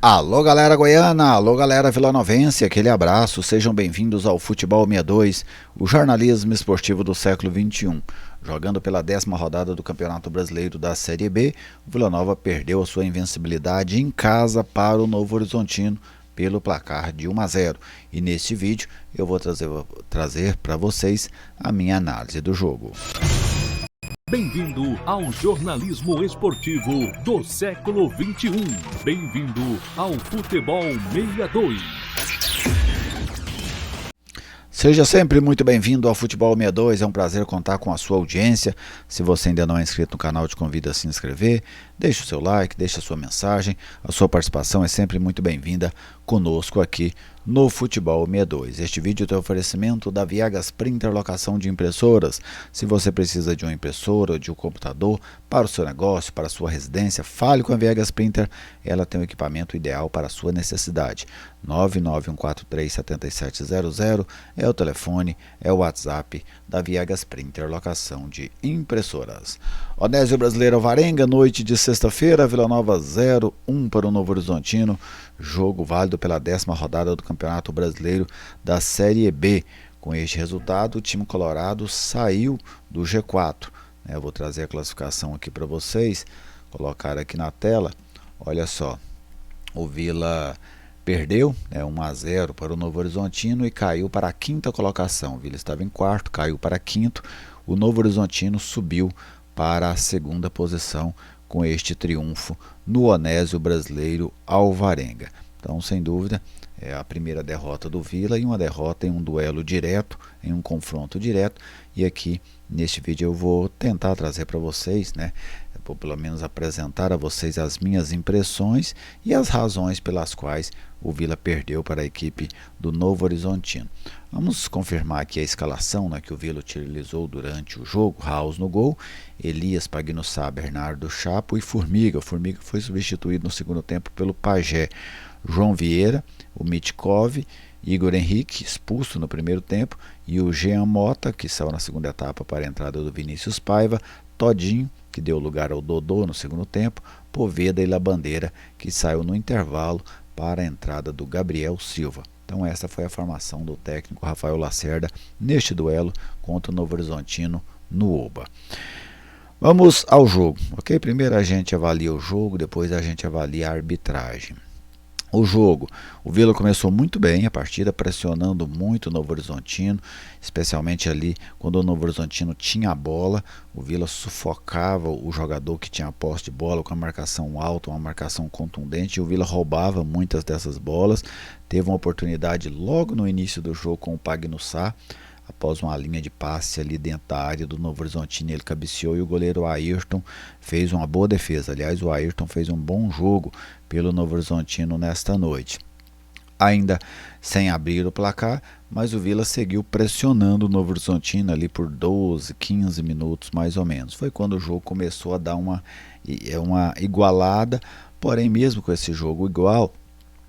Alô galera goiana, alô galera vilanovense, aquele abraço, sejam bem-vindos ao Futebol 62, o jornalismo esportivo do século XXI. Jogando pela 10ª rodada do Campeonato Brasileiro da Série B, o Vila Nova perdeu a sua invencibilidade em casa para o Novo Horizontino pelo placar de 1-0. E neste vídeo eu vou trazer para vocês a minha análise do jogo. Bem-vindo ao jornalismo esportivo do século XXI. Bem-vindo ao Futebol 62. Seja sempre muito bem-vindo ao Futebol 62, é um prazer contar com a sua audiência. Se você ainda não é inscrito no canal, te convido a se inscrever, deixe o seu like, deixe a sua mensagem, a sua participação é sempre muito bem-vinda conosco aqui no Futebol 62. Este vídeo tem oferecimento da Viegas Printer Locação de Impressoras. Se você precisa de uma impressora ou de um computador para o seu negócio, para a sua residência, fale com a Viegas Printer, ela tem o equipamento ideal para a sua necessidade. 991437700 é o telefone, é o WhatsApp da Viegas Printer Locação de Impressoras. Onésio Brasileiro Alvarenga, noite de sexta-feira, Vila Nova 0-1 para o Novo Horizontino, jogo válido pela 10ª rodada do Campeonato Brasileiro da Série B. Com este resultado, o time colorado saiu do G4. Eu vou trazer a classificação aqui para vocês, colocar aqui na tela. Olha só, o Vila perdeu 1-0 para o Novo Horizontino e caiu para a 5ª colocação. O Vila estava em quarto, caiu para quinto. O Novo Horizontino subiu para a 2ª posição com este triunfo no Onésio Brasileiro Alvarenga. Então, sem dúvida, é a primeira derrota do Vila e uma derrota em um duelo direto, em um confronto direto. E aqui, neste vídeo, eu vou tentar trazer para vocês, vou pelo menos apresentar a vocês as minhas impressões e as razões pelas quais o Vila perdeu para a equipe do Novo Horizontino. Vamos confirmar aqui a escalação que o Vila utilizou durante o jogo. Raus no gol, Elias, Pagnussá, Bernardo Chapo e Formiga. O Formiga foi substituído no segundo tempo pelo Pajé. João Vieira, o Mitkov, Igor Henrique, expulso no primeiro tempo, e o Jean Mota, que saiu na segunda etapa para a entrada do Vinícius Paiva, Todinho, que deu lugar ao Dodô no segundo tempo, Poveda e Labandeira, que saiu no intervalo para a entrada do Gabriel Silva. Então essa foi a formação do técnico Rafael Lacerda neste duelo contra o Novo Horizontino no Oba. Vamos ao jogo, ok? Primeiro a gente avalia o jogo, depois a gente avalia a arbitragem. O jogo, o Vila começou muito bem a partida, pressionando muito o Novo Horizontino, especialmente ali quando o Novo Horizontino tinha a bola. O Vila sufocava o jogador que tinha a posse de bola com a marcação alta, uma marcação contundente, e o Vila roubava muitas dessas bolas. Teve uma oportunidade logo no início do jogo com o Pagnussá, após uma linha de passe ali dentro da área do Novo Horizontino, ele cabeceou e o goleiro Ayrton fez uma boa defesa. Aliás, o Ayrton fez um bom jogo pelo Novo Horizontino nesta noite. Ainda sem abrir o placar, mas o Vila seguiu pressionando o Novo Horizontino ali por 12, 15 minutos mais ou menos. Foi quando o jogo começou a dar uma igualada, porém mesmo com esse jogo igual,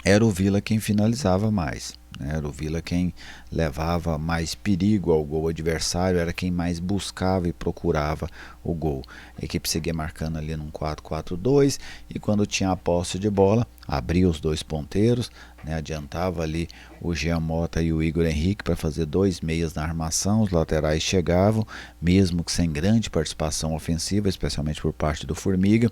era o Vila quem finalizava mais. Era o Vila quem levava mais perigo ao gol adversário, era quem mais buscava e procurava o gol. A equipe seguia marcando ali num 4-4-2 e quando tinha a posse de bola, abria os dois ponteiros, adiantava ali o Jean Mota e o Igor Henrique para fazer dois meias na armação, os laterais chegavam, mesmo que sem grande participação ofensiva, especialmente por parte do Formiga,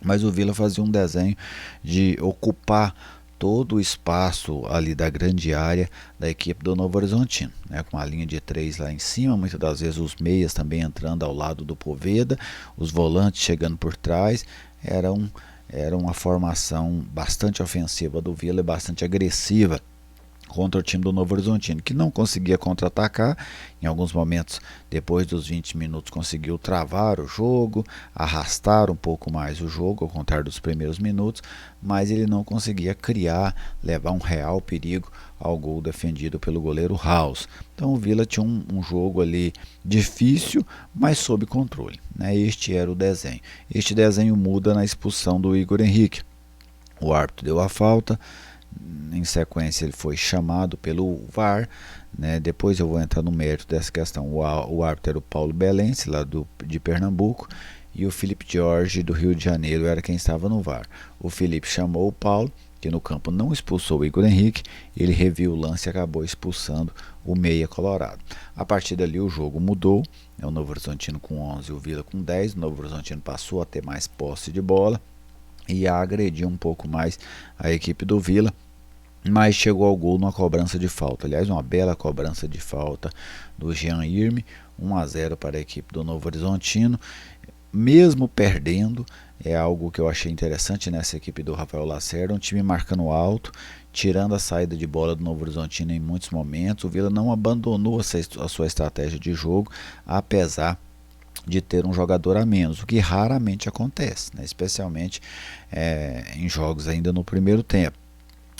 mas o Vila fazia um desenho de ocupar todo o espaço ali da grande área da equipe do Novo Horizontino, com a linha de 3 lá em cima, muitas das vezes os meias também entrando ao lado do Poveda, os volantes chegando por trás. Era uma formação bastante ofensiva do Vila e bastante agressiva contra o time do Novo Horizontino, que não conseguia contra-atacar. Em alguns momentos, depois dos 20 minutos, conseguiu travar o jogo, arrastar um pouco mais o jogo, ao contrário dos primeiros minutos, mas ele não conseguia criar, levar um real perigo ao gol defendido pelo goleiro Raus. Então o Vila tinha um jogo ali difícil, mas sob controle. Este era o desenho. Este desenho muda na expulsão do Igor Henrique. O árbitro deu a falta. Em sequência ele foi chamado pelo VAR, depois eu vou entrar no mérito dessa questão. O árbitro era o Paulo Belense, lá de Pernambuco, e o Felipe Jorge, do Rio de Janeiro, era quem estava no VAR. O Felipe chamou o Paulo que no campo não expulsou o Igor Henrique, ele reviu o lance e acabou expulsando o meia colorado. A partir dali o jogo mudou, o Novo Horizontino com 11 e o Vila com 10, o Novo Horizontino passou a ter mais posse de bola e a agredir um pouco mais a equipe do Vila, mas chegou ao gol numa cobrança de falta. Aliás, uma bela cobrança de falta do Jean Irme, 1-0 para a equipe do Novo Horizontino. Mesmo perdendo, é algo que eu achei interessante nessa equipe do Rafael Lacerda, um time marcando alto, tirando a saída de bola do Novo Horizontino em muitos momentos. O Vila não abandonou a sua estratégia de jogo, apesar de ter um jogador a menos, o que raramente acontece, né? Especialmente em jogos ainda no primeiro tempo.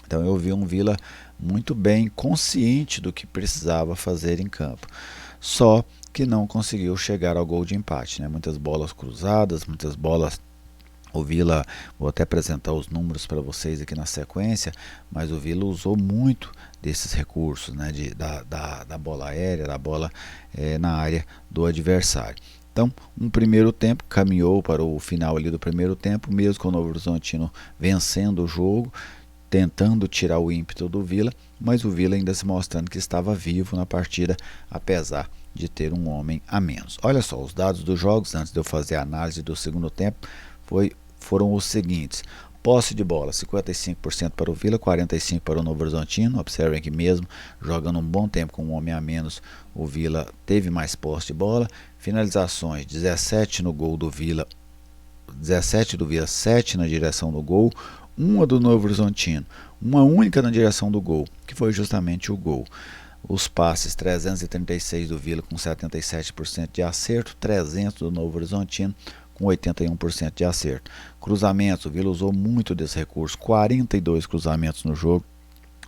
Então eu vi um Vila muito bem consciente do que precisava fazer em campo, só que não conseguiu chegar ao gol de empate, né? Muitas bolas cruzadas, muitas bolas. O Vila, vou até apresentar os números para vocês aqui na sequência, mas o Vila usou muito desses recursos, né? Da bola aérea, da bola na área do adversário. Então, um primeiro tempo caminhou para o final ali do primeiro tempo, mesmo com o Novo Horizontino vencendo o jogo, tentando tirar o ímpeto do Vila, mas o Vila ainda se mostrando que estava vivo na partida, apesar de ter um homem a menos. Olha só, os dados dos jogos, antes de eu fazer a análise do segundo tempo, foram os seguintes: posse de bola, 55% para o Vila, 45% para o Novo Horizontino. Observem que mesmo jogando um bom tempo com um homem a menos, o Vila teve mais posse de bola. Finalizações, 17 no gol do Vila, 17 do Vila, 7 na direção do gol, uma do Novo Horizontino, uma única na direção do gol, que foi justamente o gol. Os passes, 336 do Vila com 77% de acerto, 300 do Novo Horizontino com 81% de acerto. Cruzamentos, o Vila usou muito desse recurso, 42 cruzamentos no jogo,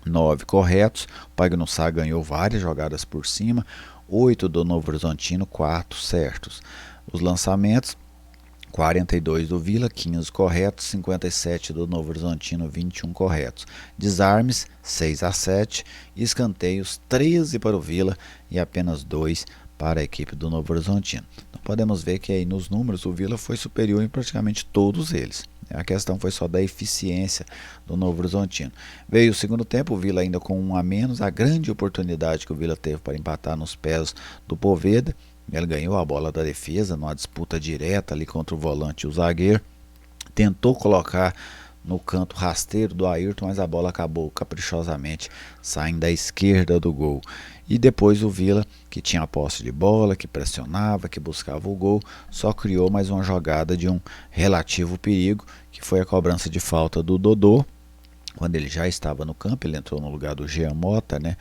9 corretos. O Pagnussá ganhou várias jogadas por cima, 8 do Novo Horizontino, 4 certos. Os lançamentos, 42 do Vila, 15 corretos, 57 do Novo Horizontino, 21 corretos. Desarmes, 6-7, escanteios, 13 para o Vila e apenas 2 para a equipe do Novo Horizontino. Então podemos ver que aí nos números o Vila foi superior em praticamente todos eles. A questão foi só da eficiência do Novo Horizontino. Veio o segundo tempo, o Vila ainda com um a menos, a grande oportunidade que o Vila teve para empatar nos pés do Poveda. Ele ganhou a bola da defesa numa disputa direta ali contra o volante e o zagueiro. Tentou colocar no canto rasteiro do Ayrton, mas a bola acabou caprichosamente saindo da esquerda do gol. E depois o Vila, que tinha a posse de bola, que pressionava, que buscava o gol, só criou mais uma jogada de um relativo perigo, que foi a cobrança de falta do Dodô. Quando ele já estava no campo, ele entrou no lugar do Jean Mota, né?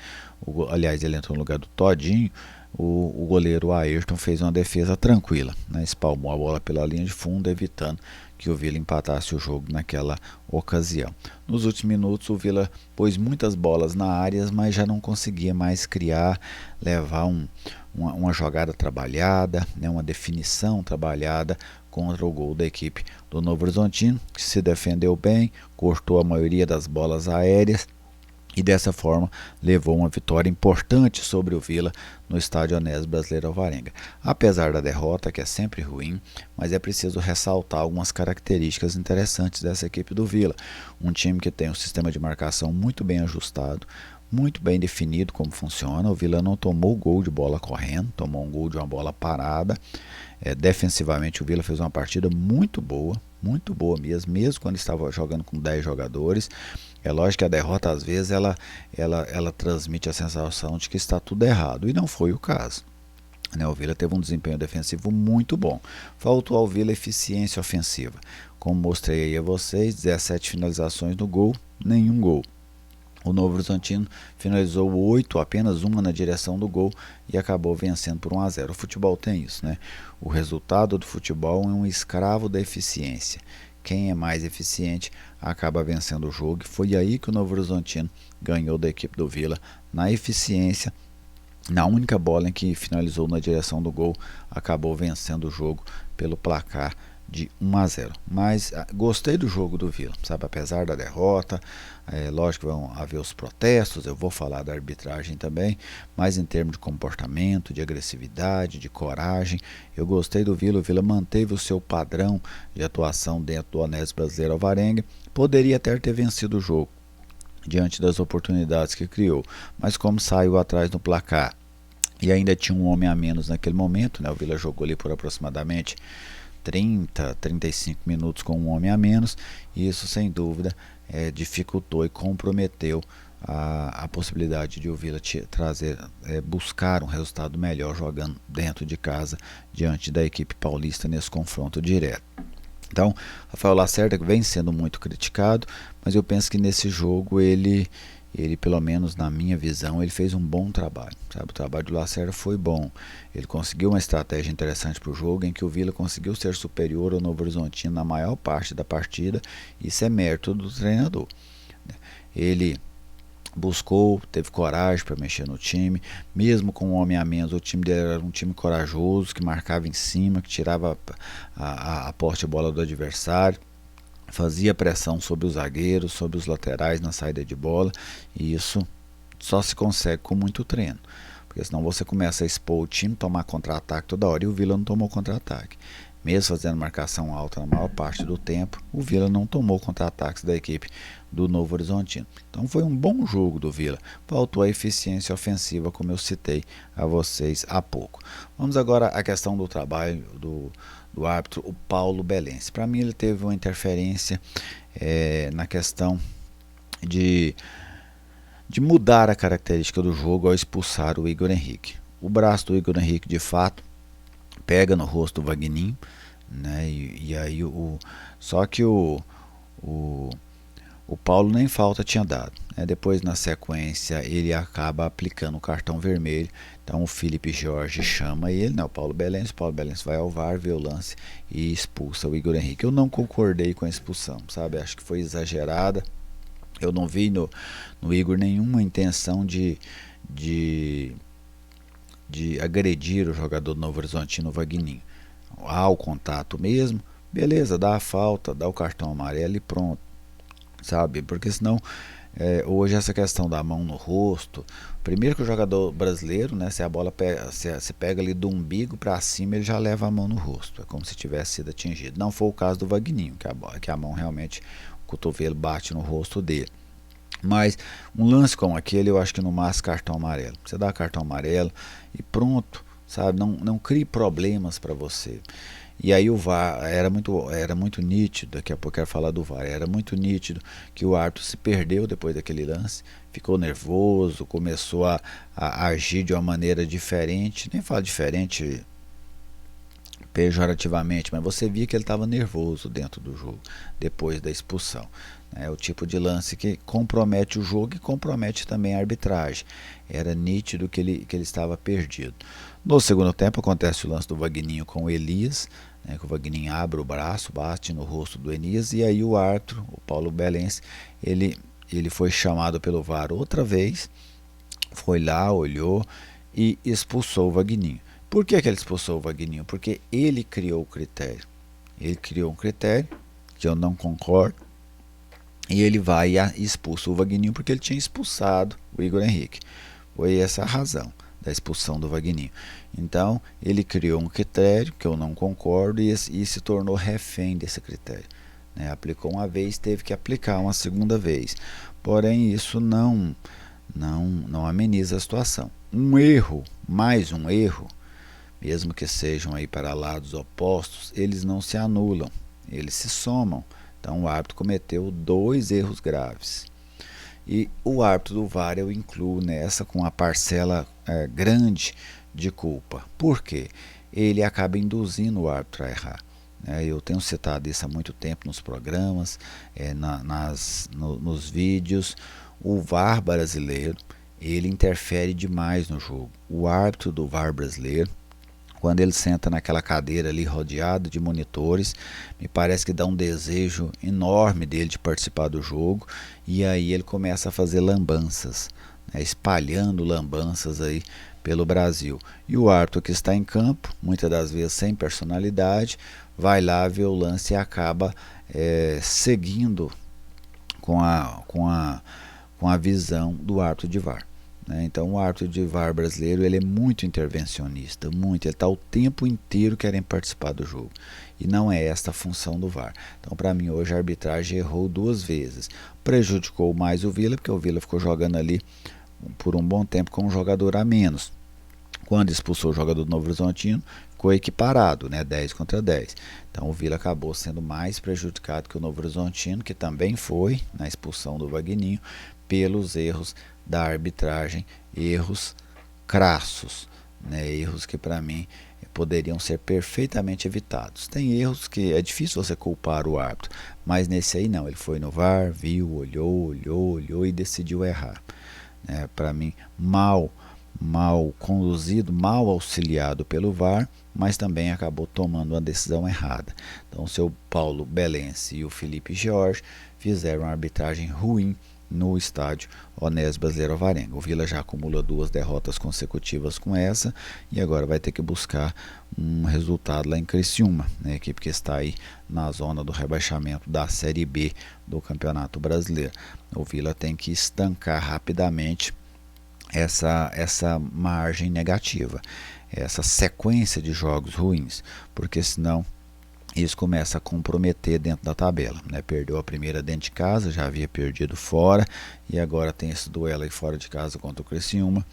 Aliás, ele entrou no lugar do Todinho. O goleiro Ayrton fez uma defesa tranquila, né? Espalmou a bola pela linha de fundo, evitando que o Vila empatasse o jogo naquela ocasião. Nos últimos minutos o Vila pôs muitas bolas na área, mas já não conseguia mais criar, levar uma jogada trabalhada, né? Uma definição trabalhada contra o gol da equipe do Novo Horizontino, que se defendeu bem, cortou a maioria das bolas aéreas, e dessa forma levou uma vitória importante sobre o Vila no estádio Onésio Brasileiro Alvarenga. Apesar da derrota, que é sempre ruim, mas é preciso ressaltar algumas características interessantes dessa equipe do Vila. Um time que tem um sistema de marcação muito bem ajustado, muito bem definido como funciona. O Vila não tomou gol de bola correndo, tomou um gol de uma bola parada. Defensivamente o Vila fez uma partida muito boa mesmo quando estava jogando com 10 jogadores. É lógico que a derrota às vezes ela transmite a sensação de que está tudo errado, e não foi o caso, né? O Vila teve um desempenho defensivo muito bom. Faltou ao Vila eficiência ofensiva. Como mostrei aí a vocês, 17 finalizações no gol, nenhum gol. O Novo Horizontino finalizou 8, apenas uma na direção do gol, e acabou vencendo por 1-0. O futebol tem isso, né? O resultado do futebol é um escravo da eficiência. Quem é mais eficiente acaba vencendo o jogo. E foi aí que o Novo Horizontino ganhou da equipe do Vila, na eficiência. Na única bola em que finalizou na direção do gol, acabou vencendo o jogo pelo placar de 1-0. Mas gostei do jogo do Vila, sabe? Apesar da derrota, lógico que vão haver os protestos, eu vou falar da arbitragem também, mas em termos de comportamento, de agressividade, de coragem, eu gostei do Vila. O Vila manteve o seu padrão de atuação dentro do Onésio Brasileiro Alvarenga, poderia até ter vencido o jogo diante das oportunidades que criou, mas como saiu atrás no placar e ainda tinha um homem a menos naquele momento, né? O Vila jogou ali por aproximadamente 35 minutos com um homem a menos, e isso sem dúvida dificultou e comprometeu a possibilidade de o Vila buscar um resultado melhor jogando dentro de casa diante da equipe paulista nesse confronto direto. Então, Rafael Lacerda vem sendo muito criticado, mas eu penso que nesse jogo ele pelo menos na minha visão, ele fez um bom trabalho, sabe? O trabalho do Lacerda foi bom, ele conseguiu uma estratégia interessante para o jogo, em que o Vila conseguiu ser superior ao Novo Horizontino na maior parte da partida. Isso é mérito do treinador, né? Ele buscou, teve coragem para mexer no time, mesmo com um homem a menos. O time dele era um time corajoso, que marcava em cima, que tirava a posse de bola do adversário, fazia pressão sobre os zagueiros, sobre os laterais na saída de bola, e isso só se consegue com muito treino, porque senão você começa a expor o time, tomar contra-ataque toda hora, e o Vila não tomou contra-ataque. Mesmo fazendo marcação alta na maior parte do tempo, o Vila não tomou contra-ataques da equipe do Novo Horizontino. Então foi um bom jogo do Vila. Faltou a eficiência ofensiva, como eu citei a vocês há pouco. Vamos agora à questão do trabalho do árbitro, o Paulo Belense. Para mim, ele teve uma interferência na questão de mudar a característica do jogo ao expulsar o Igor Henrique. O braço do Igor Henrique, de fato, pega no rosto do Vagninho, né? E aí só que o Paulo nem falta tinha dado, né? Depois, na sequência, ele acaba aplicando o cartão vermelho. Então o Felipe Jorge chama ele, né? O Paulo Belense vai ao VAR, vê o lance e expulsa o Igor Henrique. Eu não concordei com a expulsão, sabe? Acho que foi exagerada. Eu não vi no Igor nenhuma intenção de agredir o jogador do Novo Horizontino, o Vagninho. Há o contato mesmo, beleza, dá a falta, dá o cartão amarelo e pronto, sabe? Porque senão, hoje essa questão da mão no rosto, primeiro que o jogador brasileiro, né, se a bola se pega ali do umbigo para cima, ele já leva a mão no rosto, é como se tivesse sido atingido. Não foi o caso do Vagninho, que a mão realmente, o cotovelo bate no rosto dele. Mas um lance como aquele, eu acho que no máximo cartão amarelo. Você dá cartão amarelo e pronto, sabe? Não crie problemas para você. E aí o VAR era muito nítido. Daqui a pouco eu quero falar do VAR. Era muito nítido que o árbitro se perdeu depois daquele lance, ficou nervoso, começou a agir de uma maneira diferente. Nem falo diferente pejorativamente, mas você via que ele estava nervoso dentro do jogo depois da expulsão. É o tipo de lance que compromete o jogo e compromete também a arbitragem. Era nítido que ele estava perdido. No segundo tempo acontece o lance do Vagninho com o Elias, né, que o Vagninho abre o braço, bate no rosto do Elias, e aí o árbitro, o Paulo Belense, ele foi chamado pelo VAR outra vez, foi lá, olhou e expulsou o Vagninho. Por que ele expulsou o Vagninho? Porque ele criou o critério. Ele criou um critério que eu não concordo, e ele vai e expulsa o Vagninho porque ele tinha expulsado o Igor Henrique. Foi essa a razão da expulsão do Vagninho. Então ele criou um critério que eu não concordo e se tornou refém desse critério, né? Aplicou uma vez, teve que aplicar uma segunda vez. Porém, isso não ameniza a situação. Um erro, mais um erro, mesmo que sejam aí para lados opostos, eles não se anulam, eles se somam. Então o árbitro cometeu 2 erros graves. E o árbitro do VAR eu incluo nessa com uma parcela grande de culpa. Por quê? Ele acaba induzindo o árbitro a errar. Eu tenho citado isso há muito tempo nos programas, nos vídeos. O VAR brasileiro, ele interfere demais no jogo. O árbitro do VAR brasileiro, quando ele senta naquela cadeira ali rodeado de monitores, me parece que dá um desejo enorme dele de participar do jogo, e aí ele começa a fazer lambanças, né, espalhando lambanças aí pelo Brasil. E o árbitro que está em campo, muitas das vezes sem personalidade, vai lá ver o lance e acaba seguindo com a visão do árbitro de VAR. Então o árbitro de VAR brasileiro ele é muito intervencionista, ele está o tempo inteiro querendo participar do jogo, e não é esta a função do VAR. Então para mim hoje a arbitragem errou 2 vezes, prejudicou mais o Vila, porque o Vila ficou jogando ali por um bom tempo com um jogador a menos. Quando expulsou o jogador do Novo Horizontino, ficou equiparado, 10 contra 10. Então o Vila acabou sendo mais prejudicado que o Novo Horizontino, que também foi na expulsão do Vagninho, pelos erros da arbitragem, erros crassos, erros que para mim poderiam ser perfeitamente evitados. Tem erros que é difícil você culpar o árbitro, mas nesse aí não, ele foi no VAR, viu, olhou e decidiu errar. Para mim, mal conduzido, mal auxiliado pelo VAR, mas também acabou tomando uma decisão errada. Então o seu Paulo Belense e o Felipe Jorge fizeram uma arbitragem ruim no estádio Onésio Brasileiro Alvarenga. O Vila já acumula 2 derrotas consecutivas com essa e agora vai ter que buscar um resultado lá em Criciúma, a equipe que está aí na zona do rebaixamento da Série B do Campeonato Brasileiro. O Vila tem que estancar rapidamente essa margem negativa, essa sequência de jogos ruins, porque senão isso começa a comprometer dentro da tabela. Perdeu a primeira dentro de casa, já havia perdido fora, e agora tem esse duelo aí fora de casa contra o Criciúma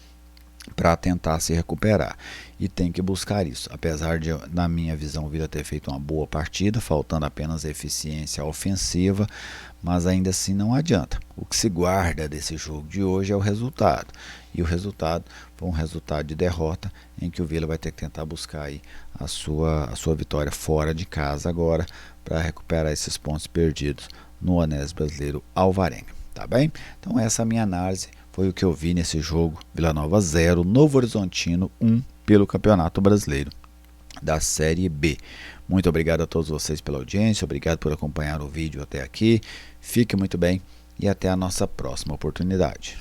para tentar se recuperar, e tem que buscar isso. Apesar de, na minha visão, o Vila ter feito uma boa partida, faltando apenas eficiência ofensiva, mas ainda assim não adianta. O que se guarda desse jogo de hoje é o resultado, e o resultado foi um resultado de derrota, em que o Vila vai ter que tentar buscar aí a sua vitória fora de casa agora, para recuperar esses pontos perdidos no Onésio Brasileiro Alvarenga, tá bem? Então essa é a minha análise, foi o que eu vi nesse jogo. Vila Nova 0, Novo Horizontino 1 pelo Campeonato Brasileiro da Série B. Muito obrigado a todos vocês pela audiência, obrigado por acompanhar o vídeo até aqui. Fique muito bem e até a nossa próxima oportunidade.